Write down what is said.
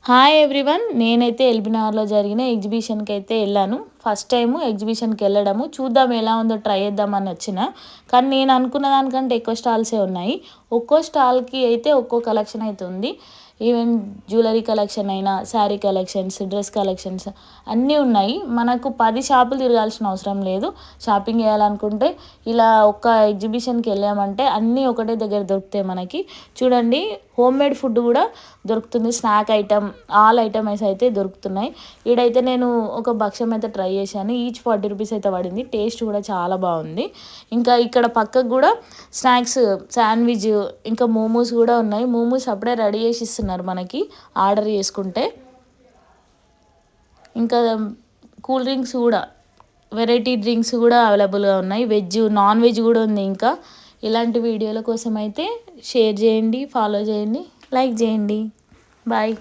Hi everyone, నేనైతే ఎల్బీనగర్లో జరిగిన ఎగ్జిబిషన్కి అయితే వెళ్ళాను. ఫస్ట్ టైము ఎగ్జిబిషన్కి వెళ్ళడము, చూద్దాం ఎలా ఉందో ట్రై చేద్దామని వచ్చిన. కానీ నేను అనుకున్న దానికంటే ఎక్కువ స్టాల్సే ఉన్నాయి. ఒక్కో స్టాల్కి అయితే ఒక్కో కలెక్షన్ అయితే ఉంది. ఈవెన్ జ్యువెలరీ కలెక్షన్ అయినా, శారీ కలెక్షన్స్, డ్రెస్ కలెక్షన్స్ అన్నీ ఉన్నాయి. మనకు 10 షాపులు తిరగాల్సిన అవసరం లేదు. షాపింగ్ చేయాలనుకుంటే ఇలా ఒక్క ఎగ్జిబిషన్కి వెళ్ళామంటే అన్నీ ఒకటే దగ్గర దొరుకుతాయి మనకి. చూడండి, హోమ్ మేడ్ ఫుడ్ కూడా దొరుకుతుంది. స్నాక్ ఐటమ్, ఆల్ ఐటమ్స్ అయితే దొరుకుతున్నాయి. ఈడైతే నేను ఒక భక్ష్యం అయితే ట్రై చేశాను. ఈచ్ 40 రూపీస్ అయితే పడింది. టేస్ట్ కూడా చాలా బాగుంది. ఇంకా ఇక్కడ పక్కకు కూడా స్నాక్స్, శాండ్విచ్, ఇంకా మోమోస్ కూడా ఉన్నాయి. మోమోస్ అప్పుడే రెడీ చేసి ఇస్తున్నారు మనకి ఆర్డర్ చేసుకుంటే. ఇంకా కూల్ డ్రింక్స్ కూడా, వెరైటీ డ్రింక్స్ కూడా అవైలబుల్గా ఉన్నాయి. వెజ్, నాన్ వెజ్ కూడా ఉంది. ఇంకా ఇలాంటి వీడియోల కోసం అయితే షేర్ చేయండి, ఫాలో చేయండి, లైక్ చేయండి. బాయ్.